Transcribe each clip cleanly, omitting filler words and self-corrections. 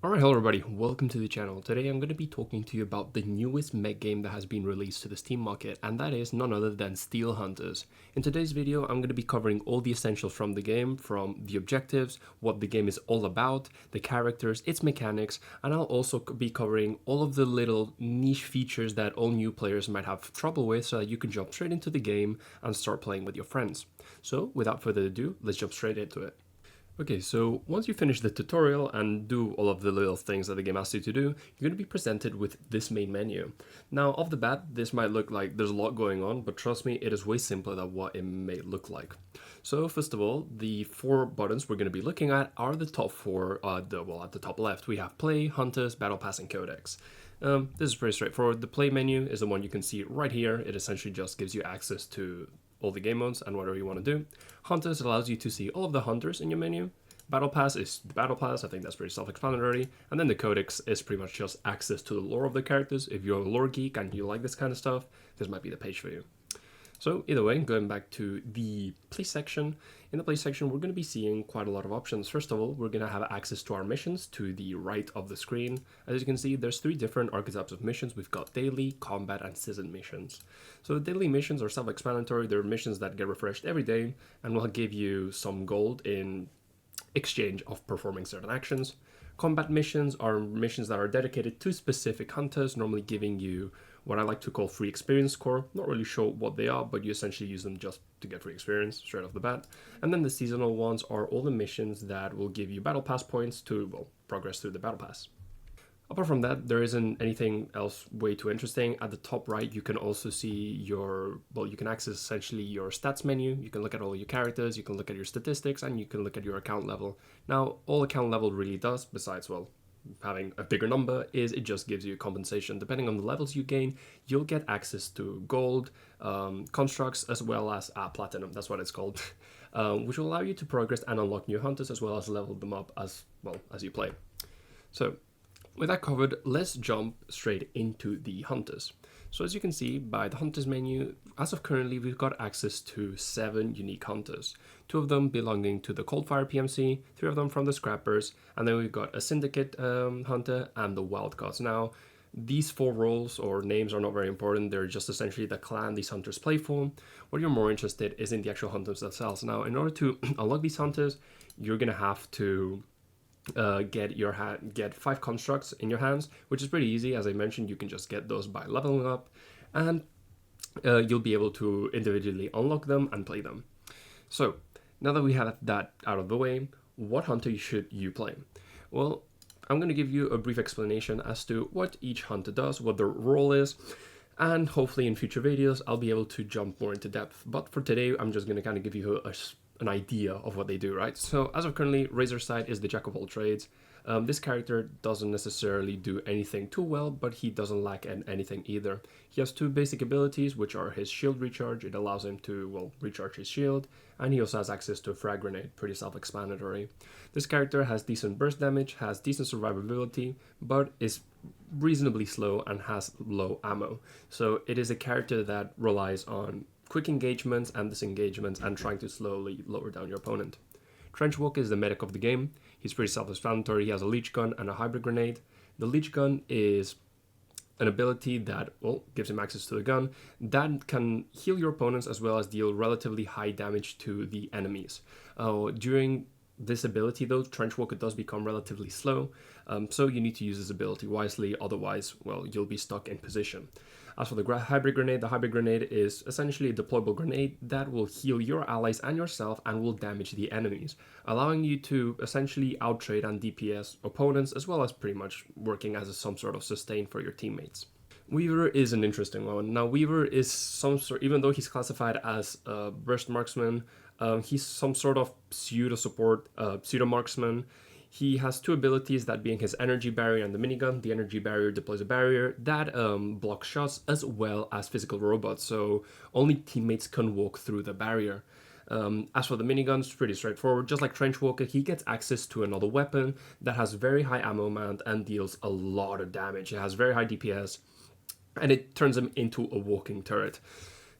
Alright, hello everybody, welcome to the channel. Today I'm going to be talking to you about the newest mech game that has been released to the Steam market, and that is none other than Steel Hunters. In today's video, I'm going to be covering all the essentials from the game, from the objectives, what the game is all about, the characters, its mechanics, and I'll also be covering all of the little niche features that all new players might have trouble with so that you can jump straight into the game and start playing with your friends. So without further ado, let's jump straight into it. Okay, so once you finish the tutorial and do all of the little things that the game asks you to do, you're going to be presented with this main menu. Now, off the bat, this might look like there's a lot going on, but trust me, it is way simpler than what it may look like. So first of all, the four buttons we're going to be looking at are the top four. At the top left, we have Play, Hunters, Battle Pass, and Codex. This is pretty straightforward. The Play menu is the one you can see right here. It essentially just gives you access to all the game modes and whatever you want to do. Hunters allows you to see all of the hunters in your menu. Battle Pass is the Battle Pass, I think that's pretty self-explanatory. And then the Codex is pretty much just access to the lore of the characters. If you're a lore geek and you like this kind of stuff, this might be the page for you. So either way, going back to the play section, in the play section we're going to be seeing quite a lot of options. First of all, we're going to have access to our missions to the right of the screen. As you can see, there's three different archetypes of missions. We've got daily, combat, and season missions. So the daily missions are self-explanatory. They're missions that get refreshed every day and will give you some gold in exchange of performing certain actions. Combat missions are missions that are dedicated to specific hunters, normally giving you what I like to call free experience score. Not really sure what they are, but you essentially use them just to get free experience straight off the bat. And then the seasonal ones are all the missions that will give you battle pass points to, well, progress through the battle pass. Apart from that, there isn't anything else way too interesting. At the top right, you can also see you can access essentially your stats menu. You can look at all your characters, you can look at your statistics, and you can look at your account level. Now, all account level really does, besides, well, having a bigger number, is it just gives you compensation. Depending on the levels you gain, you'll get access to gold, constructs, as well as platinum, that's what it's called, which will allow you to progress and unlock new hunters, as well as level them up as you play. So, with that covered, let's jump straight into the hunters. So as you can see by the hunters menu, as of currently we've got access to 7 unique hunters. 2 of them belonging to the Coldfire PMC, 3 of them from the Scrappers, and then we've got a Syndicate hunter and the Wildcards. Now, these 4 roles or names are not very important. They're just essentially the clan these hunters play for. What you're more interested is in the actual hunters themselves. Now, in order to unlock these hunters, you're gonna have to get 5 constructs in your hands, which is pretty easy. As I mentioned, you can just get those by leveling up, and you'll be able to individually unlock them and play them. So now that we have that out of the way, what hunter should you play? Well, I'm going to give you a brief explanation as to what each hunter does, what their role is, and hopefully in future videos I'll be able to jump more into depth. But for today, I'm just going to kind of give you an idea of what they do, right? So as of currently, Razorside is the jack of all trades. This character doesn't necessarily do anything too well, but he doesn't lack anything either. He has 2 basic abilities, which are his shield recharge. It allows him to, well, recharge his shield, and he also has access to a frag grenade, pretty self-explanatory. This character has decent burst damage, has decent survivability, but is reasonably slow and has low ammo. So it is a character that relies on quick engagements and disengagements and trying to slowly lower down your opponent. Trenchwalker is the medic of the game. He's pretty self-explanatory. He has a leech gun and a hybrid grenade. The leech gun is an ability that, well, gives him access to the gun that can heal your opponents as well as deal relatively high damage to the enemies. During this ability though, Trenchwalker does become relatively slow, so you need to use this ability wisely, otherwise, well, you'll be stuck in position. As for the hybrid grenade is essentially a deployable grenade that will heal your allies and yourself and will damage the enemies, allowing you to essentially outtrade and DPS opponents, as well as pretty much working as some sort of sustain for your teammates. Weaver is an interesting one. Now, Weaver is some sort, even though he's classified as a burst marksman, he's some sort of pseudo support, pseudo marksman. He has 2 abilities, that being his energy barrier and the minigun. The energy barrier deploys a barrier that blocks shots as well as physical robots, so only teammates can walk through the barrier. As for the minigun, it's pretty straightforward. Just like Trenchwalker, he gets access to another weapon that has very high ammo amount and deals a lot of damage. It has very high DPS, and it turns him into a walking turret.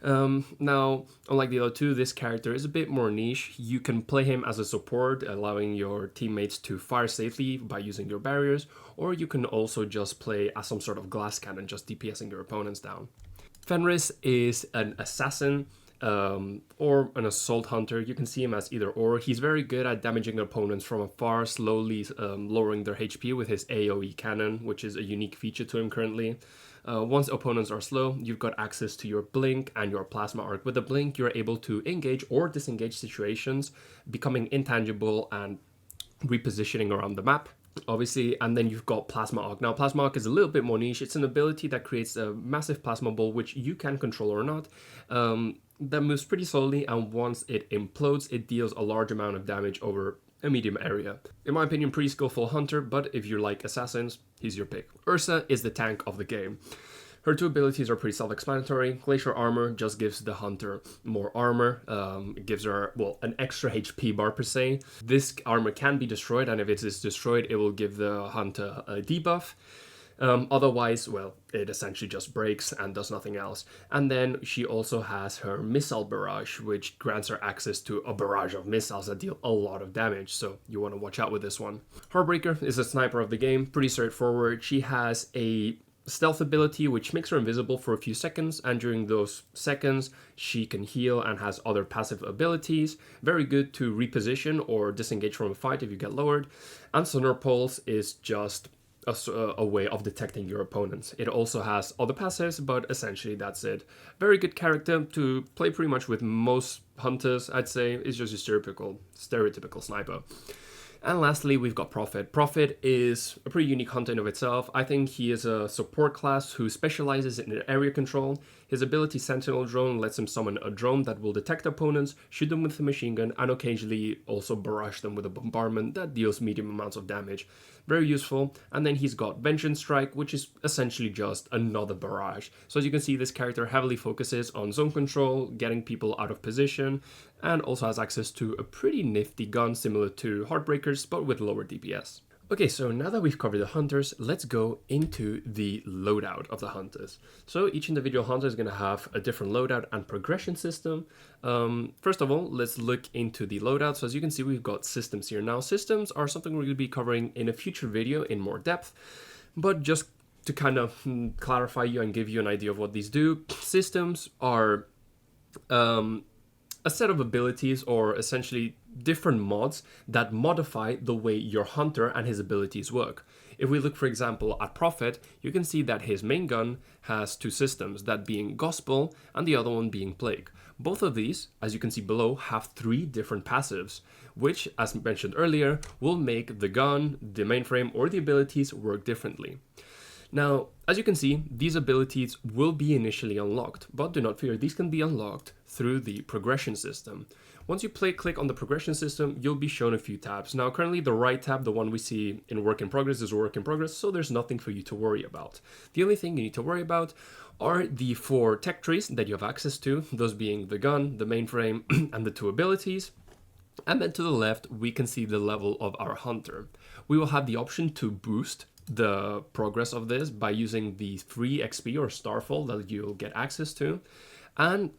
Now, unlike the other two, this character is a bit more niche. You can play him as a support, allowing your teammates to fire safely by using your barriers, or you can also just play as some sort of glass cannon, just DPSing your opponents down. Fenris is an assassin or an assault hunter. You can see him as either or. He's very good at damaging opponents from afar, slowly lowering their HP with his AoE cannon, which is a unique feature to him currently. Once opponents are slow, you've got access to your blink and your plasma arc. With the blink, you're able to engage or disengage situations, becoming intangible and repositioning around the map, obviously. And then you've got plasma arc. Now plasma arc is a little bit more niche. It's an ability that creates a massive plasma ball, which you can control or not, that moves pretty slowly, and once it implodes, it deals a large amount of damage over a medium area. In my opinion, pretty skillful hunter, but if you like assassins, he's your pick. Ursa is the tank of the game. Her two abilities are pretty self-explanatory. Glacier Armor just gives the hunter more armor. It gives her, well, an extra HP bar per se. This armor can be destroyed, and if it is destroyed, it will give the hunter a debuff. Otherwise, well, it essentially just breaks and does nothing else. And then she also has her missile barrage, which grants her access to a barrage of missiles that deal a lot of damage, so you want to watch out with this one. Heartbreaker is a sniper of the game, pretty straightforward. She has a stealth ability which makes her invisible for a few seconds, and during those seconds she can heal and has other passive abilities. Very good to reposition or disengage from a fight if you get lowered. And Sonar Pulse is just a way of detecting your opponents. It also has other passives, but essentially that's it. Very good character to play pretty much with most hunters, I'd say. It's just a stereotypical sniper. And lastly, we've got Prophet. Prophet is a pretty unique hunter in of itself. I think he is a support class who specializes in area control. His ability Sentinel Drone lets him summon a drone that will detect opponents, shoot them with a machine gun, and occasionally also barrage them with a bombardment that deals medium amounts of damage. Very useful. And then he's got Vengeance Strike, which is essentially just another barrage. So as you can see, this character heavily focuses on zone control, getting people out of position, and also has access to a pretty nifty gun similar to Heartbreakers, but with lower DPS. Okay, so now that we've covered the hunters, let's go into the loadout of the hunters. So each individual hunter is going to have a different loadout and progression system. First of all, let's look into the loadout. So as you can see, we've got systems here. Now, systems are something we're going to be covering in a future video in more depth, but just to kind of clarify you and give you an idea of what these do, systems are a set of abilities, or essentially different mods that modify the way your hunter and his abilities work. If we look, for example, at Prophet, you can see that his main gun has two systems, that being Gospel and the other one being Plague. Both of these, as you can see below, have three different passives, which, as mentioned earlier, will make the gun, the mainframe, or the abilities work differently. Now, as you can see, these abilities will be initially unlocked, but do not fear, these can be unlocked through the progression system. Once you click on the progression system, you'll be shown a few tabs. Now, currently the right tab, the one we see in work in progress, is work in progress, so there's nothing for you to worry about. The only thing you need to worry about are the 4 tech trees that you have access to, those being the gun, the mainframe, and the 2 abilities. And then to the left, we can see the level of our hunter. We will have the option to boost the progress of this by using the free XP or Starfall that you'll get access to. And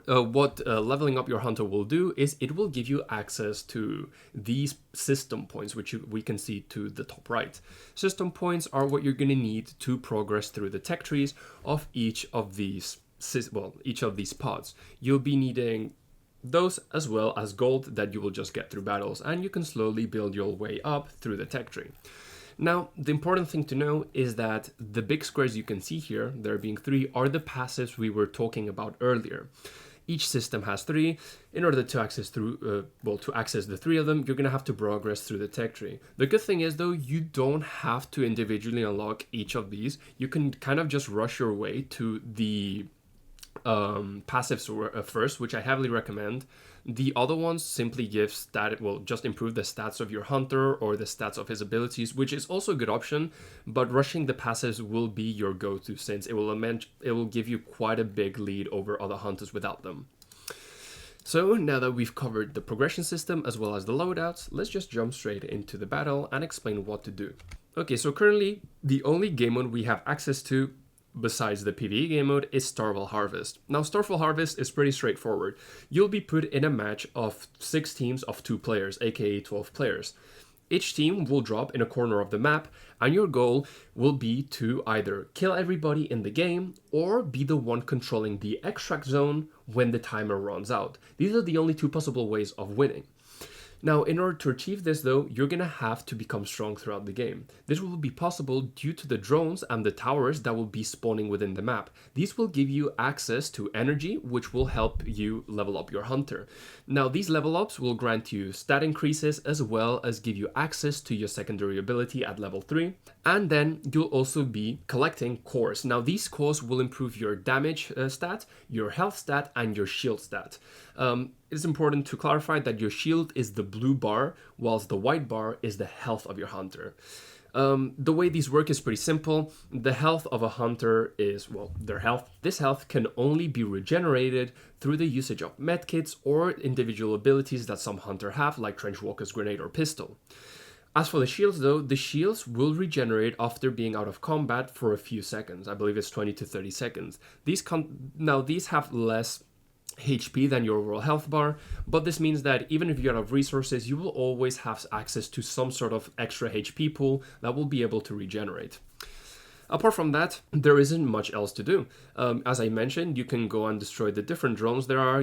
what leveling up your hunter will do is it will give you access to these system points, which we can see to the top right. System points are what you're going to need to progress through the tech trees of each of these pods. You'll be needing those as well as gold that you will just get through battles, and you can slowly build your way up through the tech tree. Now, the important thing to know is that the big squares you can see here, there being 3, are the passives we were talking about earlier. Each system has 3. In order to access the 3 of them, you're going to have to progress through the tech tree. The good thing is, though, you don't have to individually unlock each of these. You can kind of just rush your way to the passives first, which I heavily recommend. The other ones simply give just improve the stats of your hunter or the stats of his abilities, which is also a good option, but rushing the passives will be your go-to, since it will give you quite a big lead over other hunters without them. So now that we've covered the progression system as well as the loadouts, let's just jump straight into the battle and explain what to do. Okay, so currently the only game mode we have access to besides the PvE game mode, is Starfall Harvest. Now, Starfall Harvest is pretty straightforward. You'll be put in a match of 6 teams of 2 players, aka 12 players. Each team will drop in a corner of the map, and your goal will be to either kill everybody in the game or be the one controlling the extract zone when the timer runs out. These are the only 2 possible ways of winning. Now, in order to achieve this though, you're gonna have to become strong throughout the game. This will be possible due to the drones and the towers that will be spawning within the map. These will give you access to energy, which will help you level up your hunter. Now, these level ups will grant you stat increases as well as give you access to your secondary ability at level 3. And then you'll also be collecting cores. Now, these cores will improve your damage stat, your health stat, and your shield stat. It's important to clarify that your shield is the blue bar, whilst the white bar is the health of your hunter. The way these work is pretty simple. The health of a hunter is, well, their health. This health can only be regenerated through the usage of medkits or individual abilities that some hunter have, like Trenchwalker's Grenade or Pistol. As for the shields though, the shields will regenerate after being out of combat for a few seconds. I believe it's 20 to 30 seconds. These have less HP than your overall health bar, but this means that even if you out of resources, you will always have access to some sort of extra HP pool that will be able to regenerate. Apart from that, there isn't much else to do. As I mentioned, you can go and destroy the different drones there are.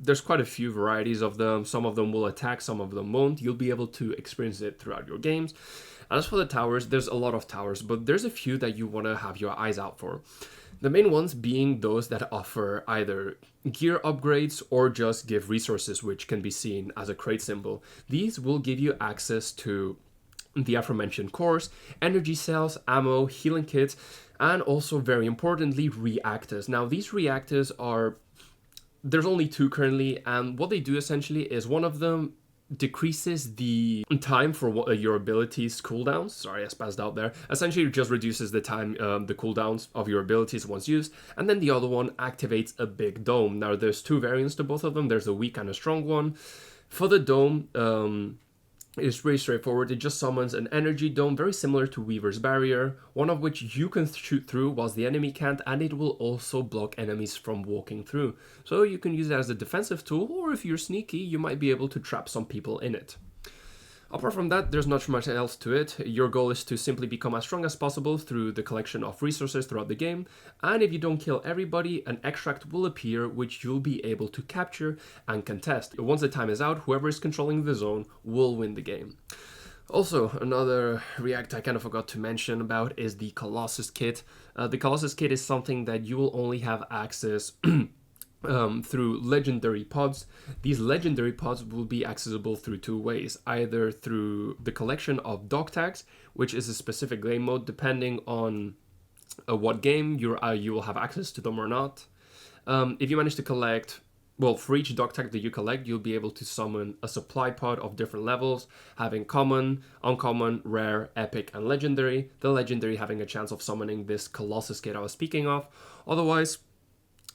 There's quite a few varieties of them. Some of them will attack, some of them won't. You'll be able to experience it throughout your games. As for the towers, there's a lot of towers, but there's a few that you want to have your eyes out for. The main ones being those that offer either gear upgrades or just give resources, which can be seen as a crate symbol. These will give you access to the aforementioned cores, energy cells, ammo, healing kits, and also very importantly, reactors. Now, these reactors there's only 2 currently, and what they do essentially is one of them decreases the time for your abilities cooldowns. Sorry, I spazzed out there. Essentially, it just reduces the time, the cooldowns of your abilities once used. And then the other one activates a big dome. Now, there's 2 variants to both of them. There's a weak and a strong one. For the dome, it's pretty straightforward. It just summons an energy dome very similar to Weaver's Barrier, one of which you can shoot through whilst the enemy can't, and it will also block enemies from walking through. So you can use it as a defensive tool, or if you're sneaky, you might be able to trap some people in it. Apart from that, there's not much else to it. Your goal is to simply become as strong as possible through the collection of resources throughout the game, and if you don't kill everybody, an extract will appear which you'll be able to capture and contest. Once the time is out, whoever is controlling the zone will win the game. Also, another react I kind of forgot to mention about is the Colossus kit. The Colossus kit is something that you will only have access through legendary pods. These legendary pods will be accessible through 2 ways, either through the collection of dog tags, which is a specific game mode depending on what game you will have access to them or not. If you manage to collect, well, for each dog tag that you collect, you'll be able to summon a supply pod of different levels, having common, uncommon, rare, epic, and legendary. The legendary having a chance of summoning this Colossus kit I was speaking of. Otherwise,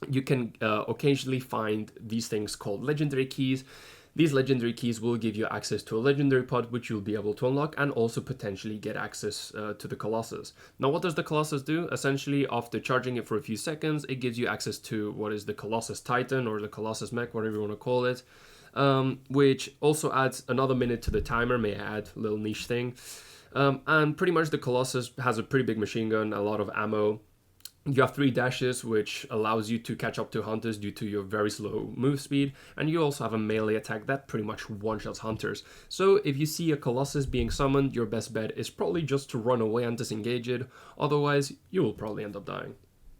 you can occasionally find these things called legendary keys. These legendary keys will give you access to a legendary pod, which you'll be able to unlock and also potentially get access to the Colossus. Now, what does the Colossus do? Essentially, after charging it for a few seconds, it gives you access to what is the Colossus Titan or the Colossus Mech, whatever you want to call it, which also adds another minute to the timer, may I add, a little niche thing. And pretty much the Colossus has a pretty big machine gun, a lot of ammo. You have 3 dashes, which allows you to catch up to hunters due to your very slow move speed, and you also have a melee attack that pretty much one-shots hunters. So if you see a Colossus being summoned, your best bet is probably just to run away and disengage it, otherwise you will probably end up dying.